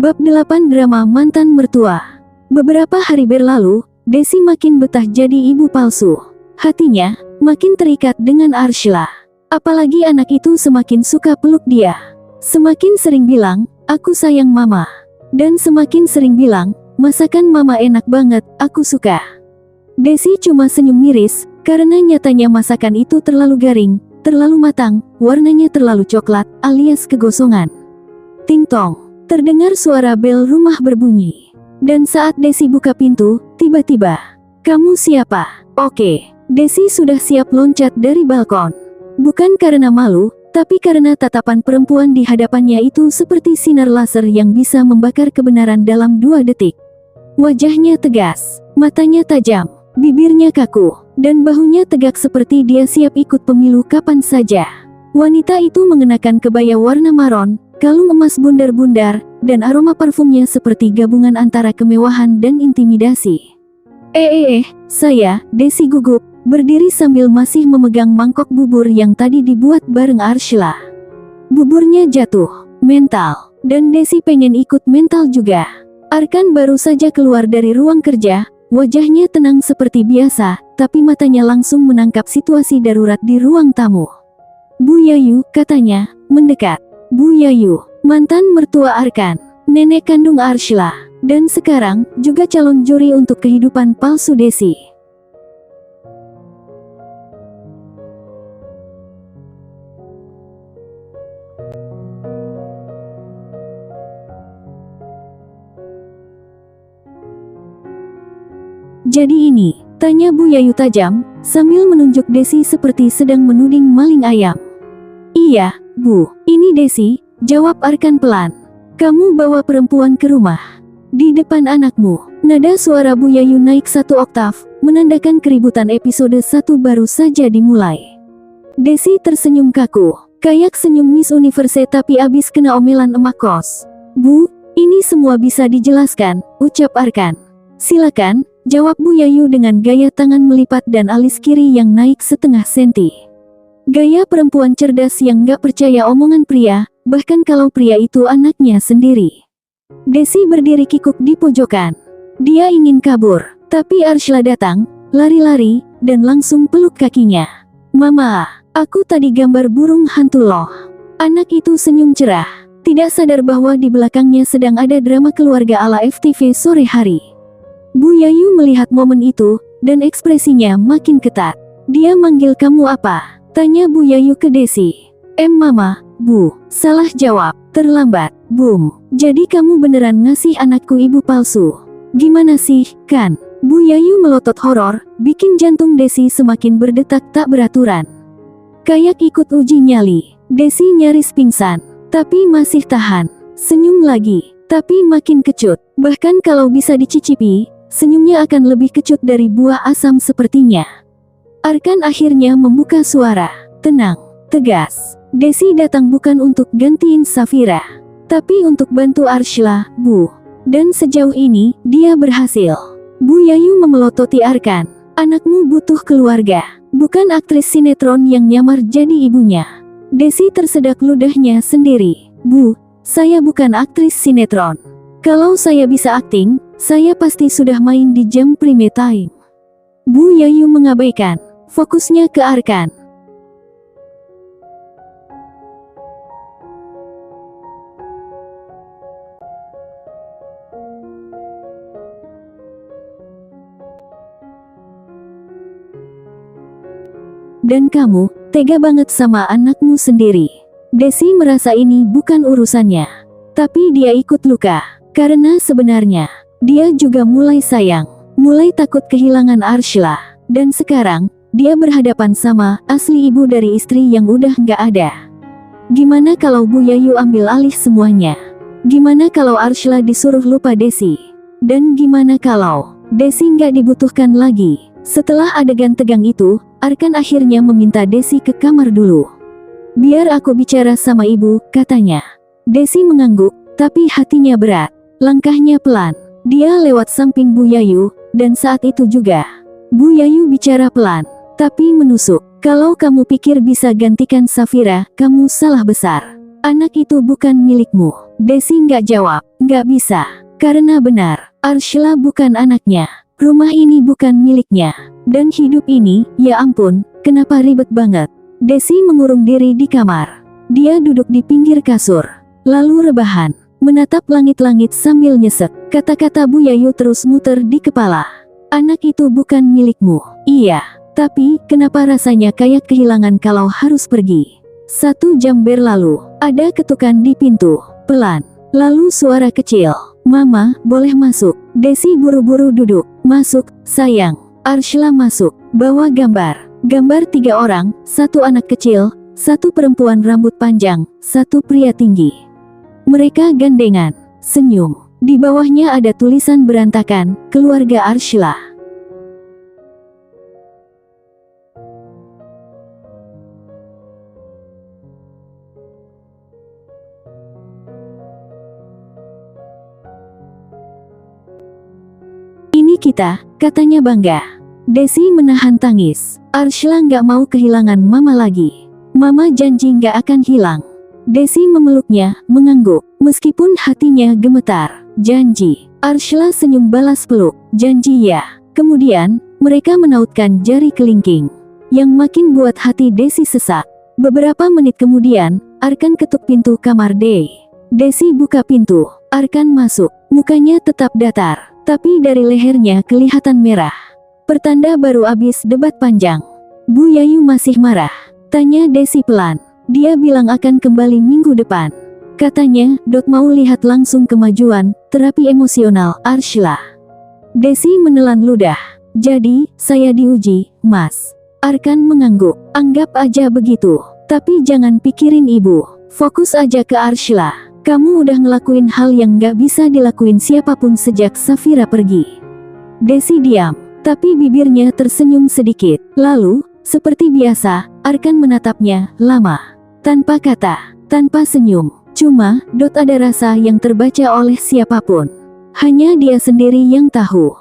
Bab 8 Drama Mantan Mertua. Beberapa hari berlalu, Desi makin betah jadi ibu palsu. Hatinya makin terikat dengan Arshila. Apalagi anak itu semakin suka peluk dia. Semakin sering bilang, "Aku sayang mama." Dan semakin sering bilang, "Masakan mama enak banget, aku suka." Desi cuma senyum miris, karena nyatanya masakan itu terlalu garing, terlalu matang, warnanya terlalu coklat, alias kegosongan. Ting tong. Terdengar suara bel rumah berbunyi. Dan saat Desi buka pintu, tiba-tiba, "Kamu siapa?" Oke, Desi sudah siap loncat dari balkon. Bukan karena malu, tapi karena tatapan perempuan di hadapannya itu seperti sinar laser yang bisa membakar kebenaran dalam 2 detik. Wajahnya tegas, matanya tajam, bibirnya kaku, dan bahunya tegak seperti dia siap ikut pemilu kapan saja. Wanita itu mengenakan kebaya warna maron, kalung emas bundar-bundar, dan aroma parfumnya seperti gabungan antara kemewahan dan intimidasi. Saya, Desi gugup, berdiri sambil masih memegang mangkok bubur yang tadi dibuat bareng Arshila. Buburnya jatuh, mental, dan Desi pengen ikut mental juga. Arkan baru saja keluar dari ruang kerja, wajahnya tenang seperti biasa, tapi matanya langsung menangkap situasi darurat di ruang tamu. "Bu Yayu," katanya, mendekat. Bu Yayu, mantan mertua Arkan, nenek kandung Arshila, dan sekarang juga calon juri untuk kehidupan palsu Desi. "Jadi ini?" tanya Bu Yayu tajam, sambil menunjuk Desi seperti sedang menuding maling ayam. "Iya, Bu, ini Desi," jawab Arkan pelan. "Kamu bawa perempuan ke rumah. Di depan anakmu." Nada suara Bu Yayu naik 1 oktav, menandakan keributan episode 1 baru saja dimulai. Desi tersenyum kaku, kayak senyum Miss Universe tapi abis kena omelan emak kos. "Bu, ini semua bisa dijelaskan," ucap Arkan. "Silakan," jawab Bu Yayu dengan gaya tangan melipat dan alis kiri yang naik setengah senti. Gaya perempuan cerdas yang gak percaya omongan pria, bahkan kalau pria itu anaknya sendiri. Desi berdiri kikuk di pojokan. Dia ingin kabur, tapi Arshila datang, lari-lari, dan langsung peluk kakinya. "Mama, aku tadi gambar burung hantu loh." Anak itu senyum cerah, tidak sadar bahwa di belakangnya sedang ada drama keluarga ala FTV sore hari. Bu Yayu melihat momen itu, dan ekspresinya makin ketat. "Dia manggil kamu apa?" tanya Bu Yayu ke Desi. Mama, Bu." Salah jawab, terlambat. "Boom. Jadi kamu beneran ngasih anakku ibu palsu? Gimana sih, kan?" Bu Yayu melotot horor, bikin jantung Desi semakin berdetak tak beraturan. Kayak ikut uji nyali. Desi nyaris pingsan, tapi masih tahan. Senyum lagi, tapi makin kecut. Bahkan kalau bisa dicicipi, senyumnya akan lebih kecut dari buah asam sepertinya. Arkan akhirnya membuka suara, tenang, tegas. "Desi datang bukan untuk gantiin Safira, tapi untuk bantu Arshila, Bu. Dan sejauh ini, dia berhasil." Bu Yayu memelototi Arkan. "Anakmu butuh keluarga, bukan aktris sinetron yang nyamar jadi ibunya." Desi tersedak ludahnya sendiri. "Bu, saya bukan aktris sinetron. Kalau saya bisa akting, saya pasti sudah main di jam prime time." Bu Yayu mengabaikan, fokusnya ke Arkan. "Dan kamu, tega banget sama anakmu sendiri." Desi merasa ini bukan urusannya. Tapi dia ikut luka, karena sebenarnya, dia juga mulai sayang, mulai takut kehilangan Arshila. Dan sekarang, dia berhadapan sama asli ibu dari istri yang udah gak ada. Gimana kalau Bu Yayu ambil alih semuanya? Gimana kalau Arshila disuruh lupa Desi? Dan gimana kalau Desi gak dibutuhkan lagi? Setelah adegan tegang itu, Arkan akhirnya meminta Desi ke kamar dulu. "Biar aku bicara sama ibu," katanya. Desi mengangguk, tapi hatinya berat. Langkahnya pelan. Dia lewat samping Bu Yayu, dan saat itu juga, Bu Yayu bicara pelan, tapi menusuk. "Kalau kamu pikir bisa gantikan Safira, kamu salah besar. Anak itu bukan milikmu. Desi nggak jawab. Nggak bisa. Karena benar, Arshila bukan anaknya. Rumah ini bukan miliknya. Dan hidup ini, ya ampun, kenapa ribet banget. Desi mengurung diri di kamar. Dia duduk di pinggir kasur. Lalu rebahan. Menatap langit-langit sambil nyesek. Kata-kata Bu Yayu terus muter di kepala. Anak itu bukan milikmu. Iya. Tapi, kenapa rasanya kayak kehilangan kalau harus pergi? 1 jam berlalu, ada ketukan di pintu, pelan. Lalu suara kecil, "Mama, boleh masuk?" Desi buru-buru duduk. "Masuk, sayang." Arshila masuk, bawa gambar. Gambar 3 orang, 1 anak kecil, 1 perempuan rambut panjang, 1 pria tinggi. Mereka gandengan, senyum. Di bawahnya ada tulisan berantakan, "Keluarga Arshila." "Ini kita," katanya bangga. Desi menahan tangis. Arshila nggak mau kehilangan mama lagi. Mama janji nggak akan hilang. Desi memeluknya, mengangguk. Meskipun hatinya gemetar. "Janji." Arshila senyum balas peluk. "Janji ya." Kemudian, mereka menautkan jari kelingking. Yang makin buat hati Desi sesak. Beberapa menit kemudian, Arkan ketuk pintu kamar Desi buka pintu. Arkan masuk. Mukanya tetap datar. Tapi dari lehernya kelihatan merah. Pertanda baru habis debat panjang. "Bu Yayu masih marah?" tanya Desi pelan. "Dia bilang akan kembali minggu depan. Katanya, mau lihat langsung kemajuan terapi emosional Arshila." Desi menelan ludah. "Jadi, saya diuji, Mas." Arkan mengangguk. "Anggap aja begitu. Tapi jangan pikirin ibu. Fokus aja ke Arshila. Kamu udah ngelakuin hal yang gak bisa dilakuin siapapun sejak Safira pergi." Desi diam, tapi bibirnya tersenyum sedikit. Lalu, seperti biasa, Arkan menatapnya lama. Tanpa kata, tanpa senyum. Cuma, ada rasa yang terbaca oleh siapapun. Hanya dia sendiri yang tahu.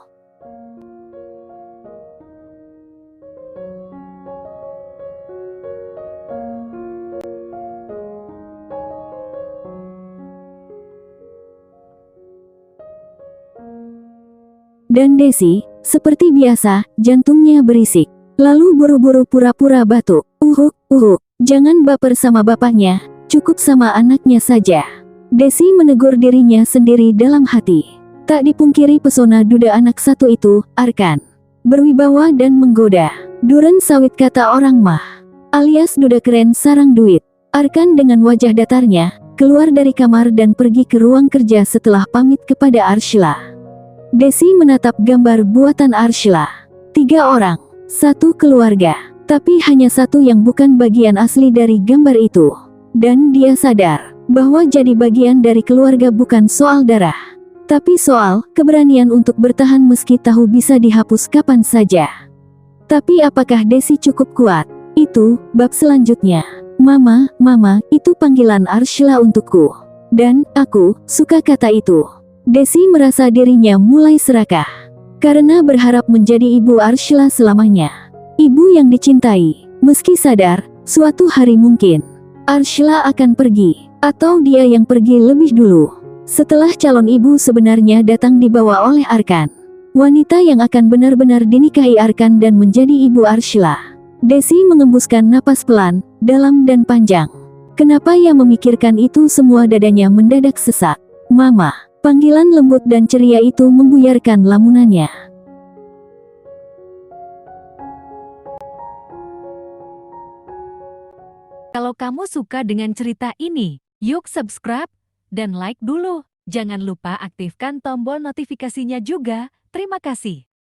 Dan Desi, seperti biasa, jantungnya berisik. Lalu buru-buru pura-pura batuk. Uhuk, jangan baper sama bapaknya, cukup sama anaknya saja." Desi menegur dirinya sendiri dalam hati. Tak dipungkiri pesona duda anak satu itu, Arkan. Berwibawa dan menggoda. Duren sawit kata orang mah. Alias duda keren sarang duit. Arkan dengan wajah datarnya, keluar dari kamar dan pergi ke ruang kerja setelah pamit kepada Arshila. Desi menatap gambar buatan Arshila. 3 orang, 1 keluarga. Tapi hanya 1 yang bukan bagian asli dari gambar itu. Dan dia sadar, bahwa jadi bagian dari keluarga bukan soal darah. Tapi soal keberanian untuk bertahan meski tahu bisa dihapus kapan saja. Tapi apakah Desi cukup kuat? Itu, bab selanjutnya. Mama, itu panggilan Arshila untukku. Dan, aku, suka kata itu. Desi merasa dirinya mulai serakah. Karena berharap menjadi ibu Arshila selamanya. Ibu yang dicintai, meski sadar, suatu hari mungkin Arshila akan pergi, atau dia yang pergi lebih dulu. Setelah calon ibu sebenarnya datang dibawa oleh Arkan. Wanita yang akan benar-benar dinikahi Arkan dan menjadi ibu Arshila. Desi mengembuskan napas pelan, dalam dan panjang. Kenapa ia memikirkan itu semua dadanya mendadak sesak. "Mama." Panggilan lembut dan ceria itu membuyarkan lamunannya. Kalau kamu suka dengan cerita ini, yuk subscribe dan like dulu. Jangan lupa aktifkan tombol notifikasinya juga. Terima kasih.